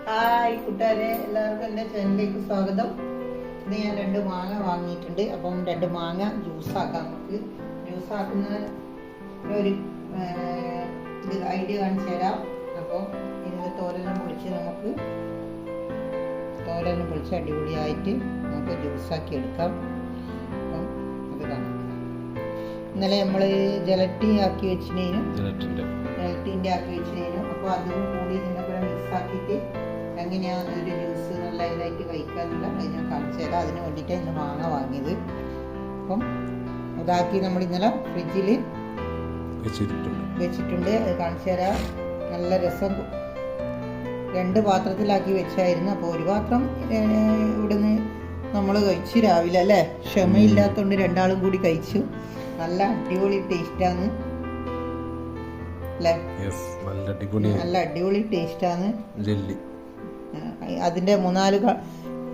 Hi കൂട്ടുകാരെ, എല്ലാവർക്കും എൻ്റെ ചാനലിലേക്ക് സ്വാഗതം. ഇന്ന് ഞാൻ 2 മാങ്ങ വാങ്ങിയിട്ടുണ്ട്. അപ്പം 2 മാങ്ങ ജ്യൂസാക്കാം. നമുക്ക് ജ്യൂസാക്കുന്ന ഒരു ഇത് ഐഡിയ കാണിച്ചു തരാം. അപ്പോൾ ഇതിൻ്റെ തോലെല്ലാം പൊളിച്ച് അടിപൊളിയായിട്ട് നമുക്ക് ജ്യൂസാക്കി എടുക്കാം. അപ്പം അത് കാണാം. ഇന്നലെ നമ്മൾ ജലറ്റിൻ്റെ ആക്കി വെച്ചിനു. അപ്പോൾ അതും കൂടി ഇതിൻ്റെ കൂടെ മിക്സാക്കിയിട്ട് എങ്ങനെയാണ് ഒരു ജ്യൂസ് നല്ല ഇതായിട്ട് കഴിക്കാന്നുള്ള അത് ഞാൻ കാണിച്ചു തരാം. അതിന് വേണ്ടിയിട്ടാണ് ഇന്ന് മാങ്ങ വാങ്ങിയത്. അപ്പം അതാക്കി നമ്മൾ ഇന്നലെ ഫ്രിഡ്ജിൽ വെച്ചിട്ടുണ്ട്. അത് കാണിച്ചു തരാം. നല്ല രസം. 2 പാത്രത്തിലാക്കി വെച്ചായിരുന്നു. അപ്പോൾ ഒരു പാത്രം ഇവിടുന്ന് നമ്മൾ കഴിച്ചു രാവിലെ, അല്ലേ? ക്ഷമയില്ലാത്തതുകൊണ്ട് 2 ആളും കൂടി കഴിച്ചു. നല്ല അടിപൊളി ടേസ്റ്റാണ്, അല്ലേ? നല്ല അടിപൊളി ടേസ്റ്റാണ്. അതിന്റെ 3-4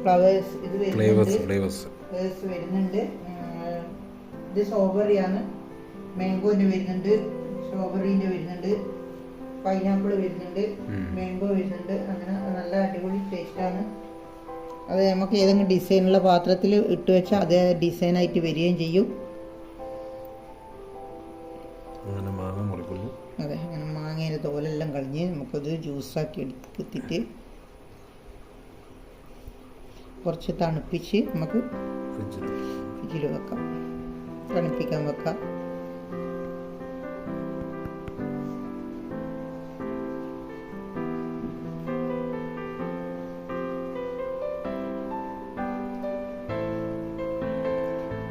ഫ്ലവേഴ്സ് ഇത് വരുന്നുണ്ട്. ഇത് സ്ട്രോബെറിയാണ്, മാംഗോന്റെ വരുന്നുണ്ട്, സ്ട്രോബെറിന്റെ വരുന്നുണ്ട്, പൈനാപ്പിൾ വരുന്നുണ്ട്, മാംഗോ വരുന്നുണ്ട്. അങ്ങനെ നല്ല അടിപൊളി ടേസ്റ്റാണ്. അത് നമുക്ക് ഏതെങ്കിലും ഡിസൈനുള്ള പാത്രത്തിൽ ഇട്ട് വെച്ചാൽ അതേ ഡിസൈനായിട്ട് വരികയും ചെയ്യും. അതെ, അങ്ങനെ മാങ്ങയുടെ തോലെല്ലാം കളഞ്ഞ് നമുക്കത് ജ്യൂസാക്കി എടുത്തിട്ട് കുറച്ച് തണുപ്പിച്ച് നമുക്ക് ഫ്രിഡ്ജിൽ വെക്കാം, തണുപ്പിക്കാൻ വെക്കാം.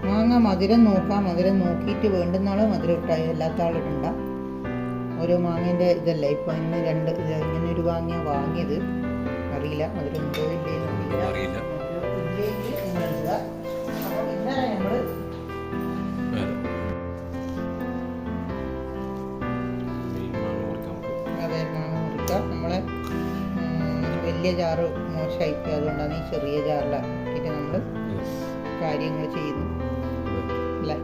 മാങ്ങ മധുരം നോക്കാം. മധുരം നോക്കിയിട്ട് വേണ്ടുന്ന ആൾ മധുരം ഇട്ടാൽ എല്ലാത്ത ആളിടണ്ട. ഓരോ മാങ്ങേൻ്റെ ഇതല്ല. ഇപ്പം ഇന്ന് 2 ഇങ്ങനെ ഒരു വാങ്ങിയത് അറിയില്ല, മധുരം ഉണ്ടോ ഇല്ലേന്ന് അറിയില്ല. അപ്പോൾ ഇന്നലെ നമ്മൾ അതെ മാങ്ങ മുറിക്കാം. നമ്മളെ വലിയ ജാറ് മോശമായിപ്പോയി, അതുകൊണ്ടാണ് ഈ ചെറിയ ജാറിലാക്കിയിട്ട് നമ്മൾ കാര്യങ്ങൾ ചെയ്യുന്നു, അല്ലേ?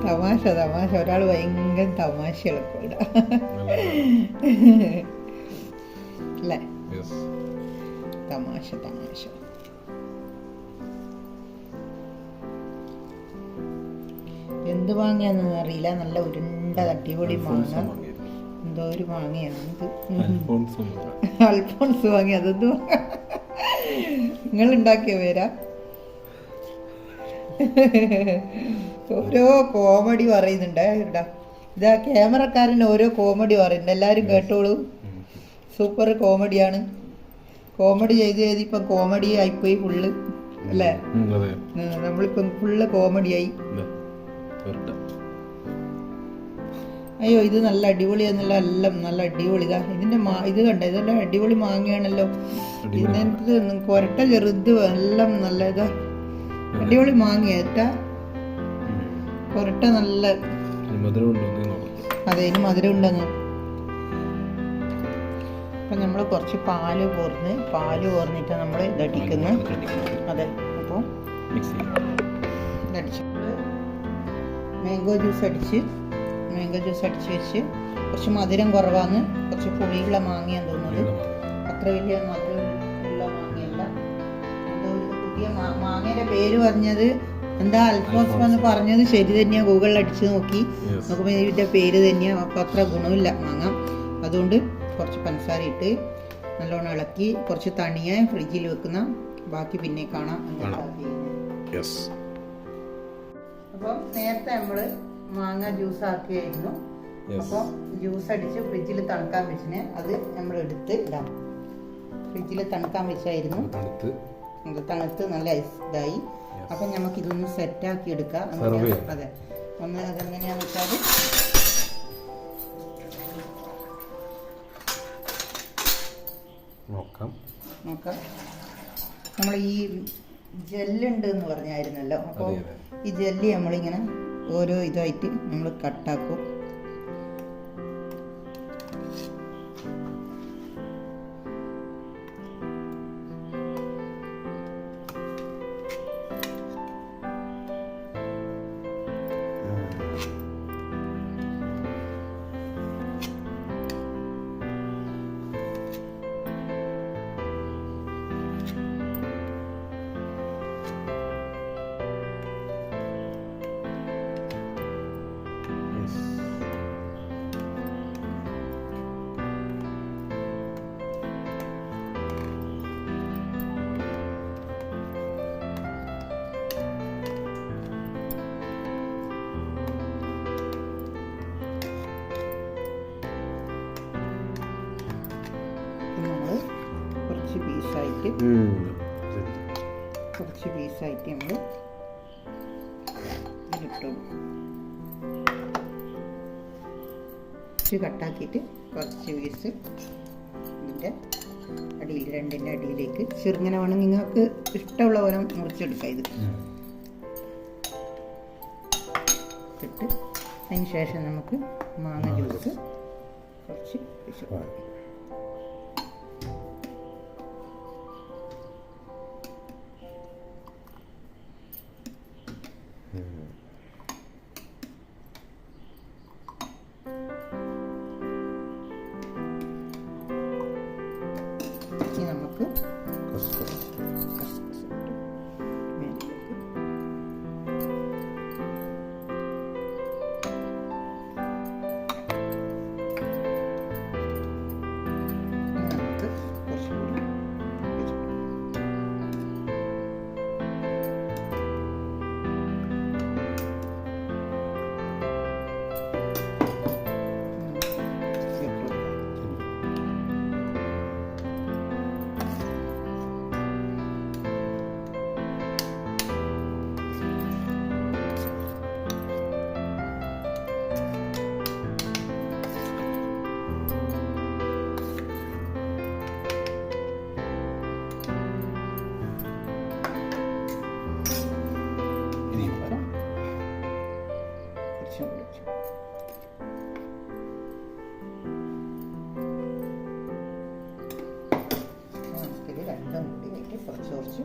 തമാശ ഒരാൾ ഭയങ്കര തമാശ എളുപ്പമില്ല, അല്ലേ? തമാശ എന്ത് മാങ്ങയാണെന്ന് അറിയില്ല. നല്ല ഉരുണ്ട അടിപൊളി മാങ്ങ. എന്തോ ഒരു മാങ്ങയാണ് ഇത്. അൽഫോൺസ് വാങ്ങി. അതെന്തോ നിങ്ങൾ ഉണ്ടാക്കിയ പേരാ? ഓരോ കോമഡി പറയുന്നുണ്ട്. ഇതാ ക്യാമറക്കാരൻ ഓരോ കോമഡി പറയുന്നുണ്ട്. എല്ലാവരും കേട്ടോളൂ. സൂപ്പർ കോമഡിയാണ്. കോമഡി ചെയ്ത് ഇപ്പം കോമഡി ആയിപ്പോയി ഫുള്ള്, അല്ലേ? നമ്മളിപ്പം ഫുള്ള് കോമഡിയായി. അയ്യോ, ഇത് നല്ല അടിപൊളിയാന്നല്ല. എല്ലാം നല്ല അടിപൊളി. ഇതാ ഇതിന്റെ ഇത് കണ്ട, ഇതെല്ലാം അടിപൊളി മാങ്ങയാണല്ലോ. ഇതിനകത്ത് കൊരട്ട ചെറുത് എല്ലാം നല്ല ഇതാ അടിപൊളി മാങ്ങയാ. കൊരട്ട നല്ല. അതെ, ഇനി മധുരം ഉണ്ടെന്ന്. അപ്പം നമ്മൾ കുറച്ച് പാല് കോർന്നിട്ട് നമ്മൾ ഇതടിക്കുന്നു. അതെ, അപ്പോൾ ഇതടിച്ച് മാംഗോ ജ്യൂസ് അടിച്ച് വെച്ച് കുറച്ച് മധുരം കുറവാണ്. കുറച്ച് പുളിയുള്ള മാങ്ങയാന്ന് തോന്നുന്നത്. അത്ര വലിയ മധുരമുള്ള മാങ്ങയല്ല. എന്തോ ഒരു പുതിയ മാങ്ങയുടെ പേര് പറഞ്ഞത് എന്താ, അൽഫോൺസ് എന്ന് പറഞ്ഞത് ശരി തന്നെയാണ്. ഗൂഗിളിൽ അടിച്ച് നോക്കുമ്പോൾ ഇതിൻ്റെ പേര് തന്നെയാണ്. അപ്പോൾ അത്ര ഗുണമില്ല മാങ്ങ. അതുകൊണ്ട് കുറച്ച് പഞ്ചസാര ഇട്ട് നല്ലോണം ഇളക്കി കുറച്ച് തണിയായി ഫ്രിഡ്ജിൽ വെക്കുന്ന. ബാക്കി പിന്നെ കാണാം. അപ്പോൾ നേരത്തെ നമ്മൾ മാങ്ങ ജ്യൂസ് ആക്കിയായിരുന്നു. അപ്പോൾ ജ്യൂസ് അടിച്ച് ഫ്രിഡ്ജിൽ തണുക്കാൻ വെച്ചിന്. അത് നമ്മൾ എടുത്ത് ഇടാം. ഫ്രിഡ്ജിൽ തണുക്കാൻ വെച്ചായിരുന്നു. തണുത്ത് നല്ല ഇതായി. അപ്പം നമുക്ക് ഇതൊന്ന് സെറ്റാക്കി എടുക്കാം. അതെ, ഒന്ന് അതെങ്ങനെയാന്ന് വെച്ചാൽ നോക്കാം. നമ്മൾ ഈ ജെല്ലുണ്ട് എന്ന് പറഞ്ഞായിരുന്നല്ലോ. അപ്പോൾ ഈ ജെല്ലി നമ്മളിങ്ങനെ ഓരോ ഇതായിട്ട് നമ്മൾ കട്ടാക്കും. പീസാക്കിയിട്ട് കുറച്ച് പീസായിട്ട് നമ്മൾ ഇതിലിട്ടു. കുറച്ച് കട്ടാക്കിയിട്ട് കുറച്ച് പീസ് ഇതിൻ്റെ അടിയിൽ, രണ്ടിൻ്റെ അടിയിലേക്ക് ചെറുങ്ങനെ വേണം, നിങ്ങൾക്ക് ഇഷ്ടമുള്ള പോലെ മുറിച്ചെടുക്കാം. ഇത് ഇട്ട് അതിന് ശേഷം നമുക്ക് മാങ്ങ ജ്യൂസ് കുറച്ച് ഒഴിച്ചു. ഇനി നമുക്ക് കസ്കസ് ഇട്ട് മേലേക്ക് നമുക്ക് കുറച്ചുകൂടി രണ്ടും കൂടിയിട്ട് കുറച്ച് കുറച്ച്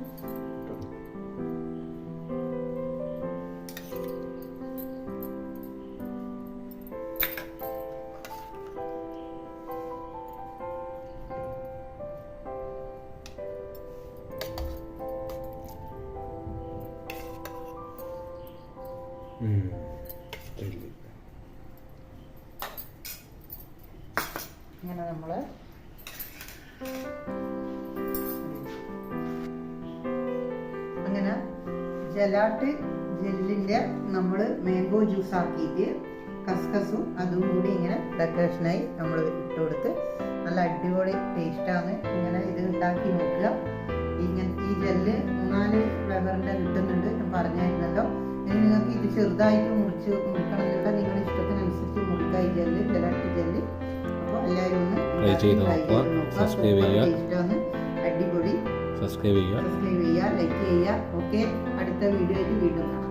ഇങ്ങനെ നമ്മൾ അങ്ങനെ ജലാട്ട് ജെല്ലിൻ്റെ നമ്മൾ മാംഗോ ജ്യൂസ് ആക്കിയിട്ട് കസ്കസും അതും കൂടി ഇങ്ങനെ ഡെക്കറേഷനായി നമ്മൾ ഇട്ട് കൊടുത്ത് നല്ല അടിപൊളി ടേസ്റ്റാണ്. ഇങ്ങനെ ഇത് ഉണ്ടാക്കി നോക്കുക. ഇങ്ങനെ ഈ ജെല്ല് 4 ഫ്ലേവറിൻ്റെ കിട്ടുന്നുണ്ട്, ഞാൻ പറഞ്ഞായിരുന്നല്ലോ. ഇനി നിങ്ങൾക്ക് ഇത് ചെറുതായിട്ട് മുറിക്കണമെന്നുള്ള നിങ്ങളുടെ ഇഷ്ടത്തിനനുസരിച്ച് മുറിക്കുക ഈ ജെല്ല്, ജലാട്ട് ജെല്ല്. അപ്പോൾ എല്ലാവരും ഒന്ന് ട്രൈ ചെയ്ത് നോക്കുക. സബ്സ്ക്രൈബ് ചെയ്യുക, അടിപൊളി. സബ്സ്ക്രൈബ് ചെയ്യുക, ലൈക്ക് ചെയ്യുക. ഓക്കെ, അടുത്ത വീഡിയോ ആയിട്ട് വീണ്ടും കാണാം.